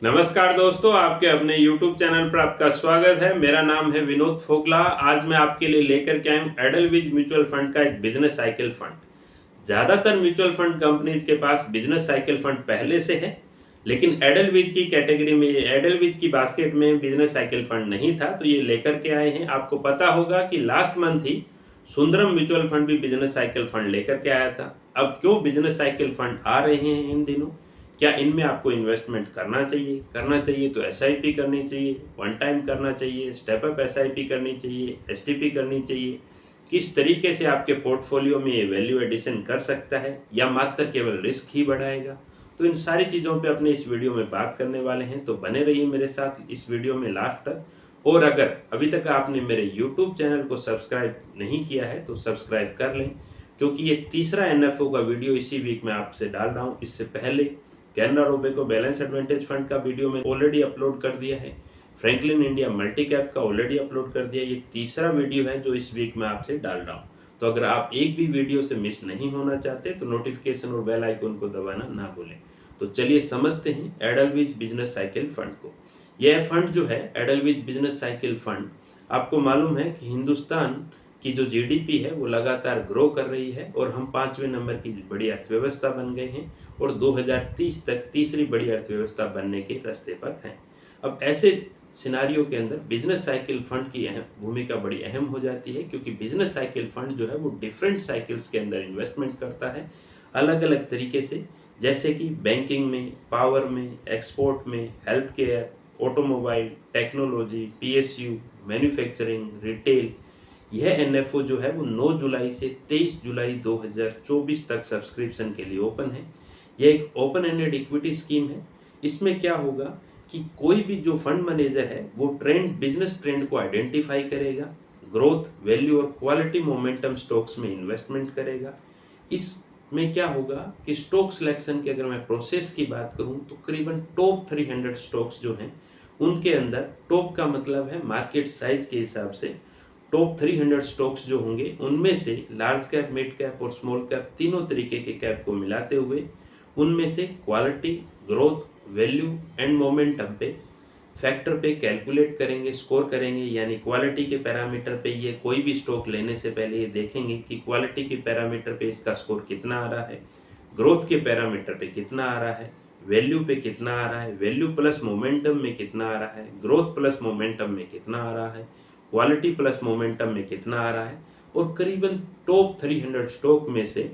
नमस्कार दोस्तों, आपके अपने YouTube चैनल पर आपका स्वागत है। मेरा नाम है विनोद फोगला। आज मैं आपके लिए लेकर के आया हूँ एडलविज म्यूचुअल फंड का एक बिजनेस साइकिल फंड। ज़्यादातर म्यूचुअल फंड कंपनीज के पास बिजनेस साइकिल फंड पहले से है, लेकिन एडलविज की कैटेगरी में, एडलविज की बास्केट में बिजनेस साइकिल फंड नहीं था, तो ये लेकर के आए हैं। आपको पता होगा कि लास्ट मंथ ही सुंदरम म्यूचुअल फंड भी बिजनेस साइकिल फंड लेकर के आया था। अब क्यों बिजनेस साइकिल फंड आ रहे हैं इन दिनों, क्या इनमें आपको इन्वेस्टमेंट करना चाहिए तो एसआईपी करनी चाहिए, वन टाइम करना चाहिए, स्टेप अप एसआईपी करनी चाहिए, एसटीपी करनी चाहिए, किस तरीके से आपके पोर्टफोलियो में ये वैल्यू एडिशन कर सकता है या मात्र केवल रिस्क ही बढ़ाएगा। तो इन सारी चीज़ों पे अपने इस वीडियो में बात करने वाले हैं, तो बने रहिए मेरे साथ इस वीडियो में लास्ट तक। और अगर अभी तक आपने मेरे YouTube चैनल को सब्सक्राइब नहीं किया है तो सब्सक्राइब कर लें, क्योंकि ये तीसरा एनएफओ का वीडियो इसी वीक में आपसे डाल रहा हूँ। इससे पहले Canara Robeco balance advantage fund का वीडियो में ऑलरेडी अपलोड कर दिया है, फ्रैंकलिन इंडिया मल्टी कैप का ऑलरेडी अपलोड कर दिया। ये तीसरा वीडियो है जो इस वीक में आपसे डाल रहा हूँ। तो अगर आप एक भी वीडियो से मिस नहीं होना चाहते तो नोटिफिकेशन और बेल आइकन को दबाना ना भूलें। तो चलिए समझते हैं एडलविज बिजनेस साइकिल फंड को। यह फंड जो है एडलविज बिजनेस साइकिल फंड, आपको मालूम है कि हिंदुस्तान की जो जीडीपी है वो लगातार ग्रो कर रही है और हम 5वें नंबर की बड़ी अर्थव्यवस्था बन गए हैं और 2030 तक तीसरी बड़ी अर्थव्यवस्था बनने के रास्ते पर हैं। अब ऐसे सिनारियो के अंदर बिजनेस साइकिल फंड की भूमिका बड़ी अहम हो जाती है, क्योंकि बिजनेस साइकिल फंड जो है वो डिफरेंट साइकिल्स के अंदर इन्वेस्टमेंट करता है अलग अलग तरीके से, जैसे कि बैंकिंग में, पावर में, एक्सपोर्ट में, health care, automobile, technology, PSU, manufacturing, retail. यह एनएफओ जो है वो 9 जुलाई से 23 जुलाई 2024 तक सब्सक्रिप्शन के लिए ओपन है। यह एक ओपन एंडेड इक्विटी स्कीम है। इसमें क्या होगा कि कोई भी जो फंड मैनेजर है वो बिजनेस ट्रेंड को आइडेंटिफाई करेगा, ग्रोथ, वैल्यू और क्वालिटी मोमेंटम स्टॉक्स में इन्वेस्टमेंट करेगा। इसमें क्या होगा कि स्टॉक सिलेक्शन की अगर मैं प्रोसेस की बात करूं तो करीबन टॉप 300 स्टॉक्स जो हैं उनके अंदर, टॉप का मतलब है मार्केट साइज के हिसाब से, टॉप 300 स्टॉक्स जो होंगे उनमें से लार्ज कैप, मिड कैप और स्मॉल कैप तीनों तरीके के कैप को मिलाते हुए उनमें से quality, growth, value and momentum पे फैक्टर पे कैलकुलेट करेंगे, स्कोर करेंगे। यानी क्वालिटी के पैरामीटर पे ये कोई भी स्टॉक लेने से पहले ये देखेंगे कि क्वालिटी के पैरामीटर पे इसका स्कोर कितना आ रहा है, ग्रोथ के पैरामीटर पे कितना आ रहा है, वैल्यू पे कितना आ रहा है, वैल्यू प्लस मोमेंटम में कितना आ रहा है, ग्रोथ प्लस मोमेंटम में कितना आ रहा है, क्वालिटी प्लस मोमेंटम में कितना आ रहा है। और करीबन टॉप 300 स्टॉक में से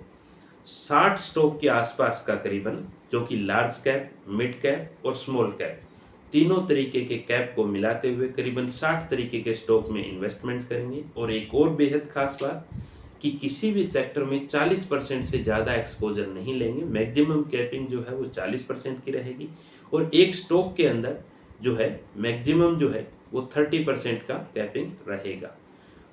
60 स्टॉक के आसपास का करीबन, जो कि लार्ज कैप, मिड कैप और स्मॉल कैप तीनों तरीके के कैप को मिलाते हुए करीबन 60 तरीके के स्टॉक में इन्वेस्टमेंट करेंगे। और एक और बेहद खास बात कि किसी भी सेक्टर में 40% से ज़्यादा एक्सपोजर नहीं लेंगे। मैक्सिमम कैपिंग जो है वो 40% की रहेगी और एक स्टॉक के अंदर जो है मैक्सिमम जो है वो 30% का कैपिंग रहेगा।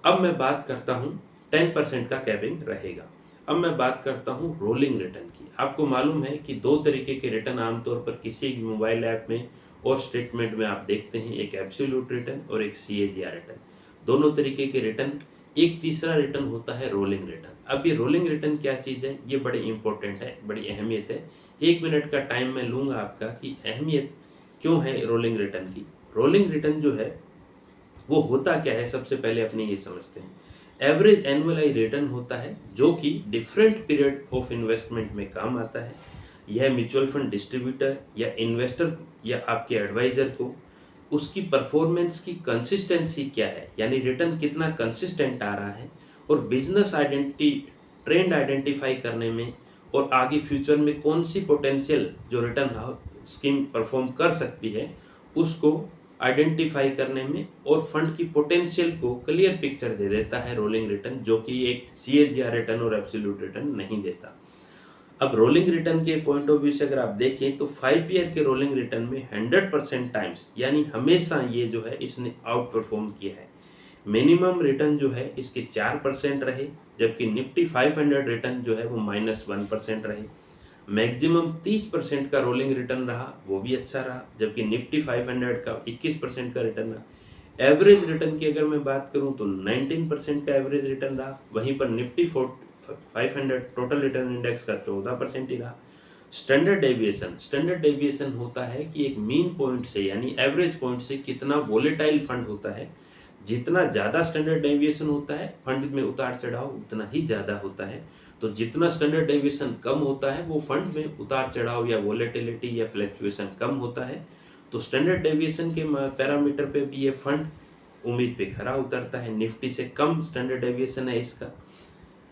अब मैं बात करता हूँ 10% का कैपिंग रहेगा। अब मैं बात करता हूँ रोलिंग रिटर्न की। आपको मालूम है कि दो तरीके के रिटर्न आमतौर पर किसी भी मोबाइल ऐप में और स्टेटमेंट में आप देखते हैं, एक एब्सोल्यूट रिटर्न और एक CAGR रिटर्न। दोनों तरीके के रिटर्न, एक तीसरा रिटर्न होता है रोलिंग रिटर्न। अब ये रोलिंग रिटर्न क्या चीज़ है, ये बड़ी इंपॉर्टेंट है, बड़ी अहमियत है। 1 मिनट का टाइम मैं लूँगा आपका कि अहमियत क्यों है रोलिंग रिटर्न की। रोलिंग रिटर्न जो है वो होता क्या है, सबसे पहले अपने ये समझते हैं। एवरेज एनुअलाइज रिटर्न होता है जो कि डिफरेंट पीरियड ऑफ इन्वेस्टमेंट में काम आता है। यह म्यूचुअल फंड डिस्ट्रीब्यूटर या इन्वेस्टर या आपके एडवाइजर को उसकी परफॉर्मेंस की कंसिस्टेंसी क्या है, यानी रिटर्न कितना कंसिस्टेंट आ रहा है, और बिजनेस आइडेंटिटी ट्रेंड आइडेंटिफाई करने में और आगे फ्यूचर में कौन सी पोटेंशियल जो रिटर्न स्कीम परफॉर्म कर सकती है उसको आइडेंटिफाई करने में और फंड की पोटेंशियल को क्लियर पिक्चर दे देता है रोलिंग रिटर्न, जो कि एक CAGR रिटर्न और एब्सोल्यूट रिटर्न नहीं देता। अब रोलिंग रिटर्न के पॉइंट ऑफ व्यू से अगर आप देखें तो 5 ईयर के रोलिंग रिटर्न में 100% टाइम्स, यानी हमेशा ये जो है इसने आउट परफॉर्म किया है। मिनिमम रिटर्न जो है इसके 4% रहे, जबकि निफ्टी 500 रिटर्न जो है वो -1% रहे। मैक्सिमम 30% का रोलिंग रिटर्न रहा, वो भी अच्छा रहा, जबकि निफ्टी 500 का 21% का रिटर्न रहा। एवरेज रिटर्न की अगर मैं बात करूं तो 19% का एवरेज रिटर्न रहा, वहीं पर निफ्टी 500 टोटल रिटर्न इंडेक्स का 14% ही रहा। स्टैंडर्ड डेविएशन होता है कि एक मीन पॉइंट से यानी एवरेज पॉइंट से कितना वोलेटाइल फंड होता है। जितना ज़्यादा स्टैंडर्ड डेविएशन होता है फंड में उतार चढ़ाव उतना ही ज़्यादा होता है। तो जितना स्टैंडर्ड डेविएशन कम होता है वो फंड में उतार चढ़ाव या वोलेटिलिटी या फ्लक्चुएशन कम होता है। तो स्टैंडर्ड डेविएशन के पैरामीटर पे भी ये फंड उम्मीद पे खरा उतरता है। निफ्टी से कम स्टैंडर्ड डेविएशन है इसका।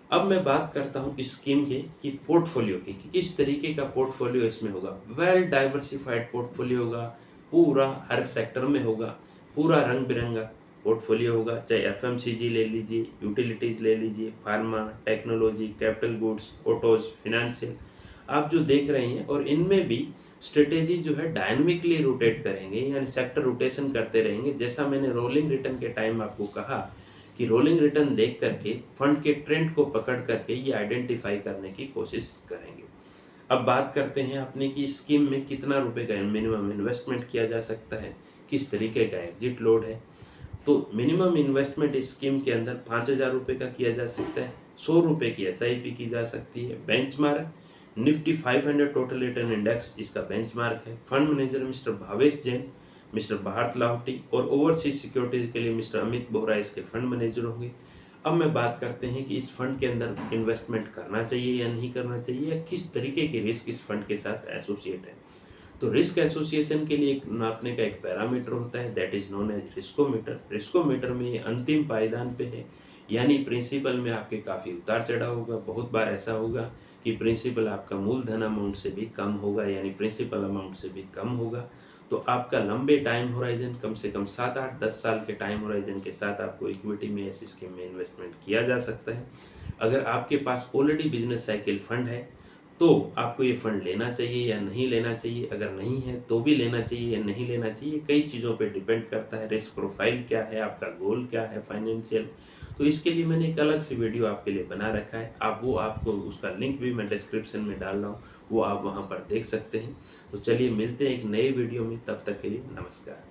अब मैं बात करता हूँ इस स्कीम के कि पोर्टफोलियो की कि किस तरीके का पोर्टफोलियो इसमें होगा। वेल डाइवर्सिफाइड पोर्टफोलियो होगा, पूरा हर सेक्टर में होगा, पूरा रंग बिरंगा पोर्टफोलियो होगा। चाहे एफएमसीजी ले लीजिए, यूटिलिटीज ले लीजिए, pharma, technology, capital goods, autos, financial, आप जो देख रहे हैं। और इनमें भी स्ट्रेटेजी जो है डायनामिकली रोटेट करेंगे यानी सेक्टर रोटेशन करते रहेंगे। जैसा मैंने रोलिंग रिटर्न के टाइम आपको कहा कि रोलिंग रिटर्न देख करके फंड के ट्रेंड को पकड़ करके ये आइडेंटिफाई करने की कोशिश करेंगे। अब बात करते हैं अपने की स्कीम में कितना रुपए का मिनिमम इन्वेस्टमेंट किया जा सकता है, किस तरीके का एग्जिट लोड है। तो मिनिमम इन्वेस्टमेंट इस स्कीम के अंदर 5,000 रुपये का किया जा सकता है। 100 रुपये की SIP की जा सकती है। Benchmark Nifty 500 total return index इसका बेंचमार्क है। Fund manager mister Bhavesh Jain, mister Bharat Lahoti और ओवरसीज सिक्योरिटीज के लिए मिस्टर अमित बोहरा इसके फंड मैनेजर होंगे। अब मैं बात करते हैं कि इस फंड के अंदर इन्वेस्टमेंट करना चाहिए या नहीं करना चाहिए, या किस तरीके के रिस्क इस फंड के साथ एसोसिएट है। तो रिस्क एसोसिएशन के लिए एक नापने का एक पैरामीटर होता है, that is known as riskometer. Riskometer में ये अंतिम पायदान पे है, यानी प्रिंसिपल में आपके काफ़ी उतार चढ़ाव होगा। बहुत बार ऐसा होगा कि प्रिंसिपल आपका मूलधन अमाउंट से भी कम होगा, यानी प्रिंसिपल अमाउंट से भी कम होगा। तो आपका लंबे टाइम होराइजन कम से कम 7, 8, 10 साल के टाइम होराइजन के साथ आपको इक्विटी में ऐसी स्कीम में इन्वेस्टमेंट किया जा सकता है। अगर आपके पास ऑलरेडी बिजनेस साइकिल फंड है तो आपको ये फंड लेना चाहिए या नहीं लेना चाहिए। अगर नहीं है तो भी लेना चाहिए या नहीं लेना चाहिए, कई चीज़ों पे डिपेंड करता है। रिस्क प्रोफाइल क्या है, आपका गोल क्या है फाइनेंशियल। तो इसके लिए मैंने एक अलग से वीडियो आपके लिए बना रखा है, आपको उसका लिंक भी मैं डिस्क्रिप्शन में डाल रहा हूँ, वो आप वहाँ पर देख सकते हैं। तो चलिए मिलते हैं एक नए वीडियो में, तब तक के लिए नमस्कार।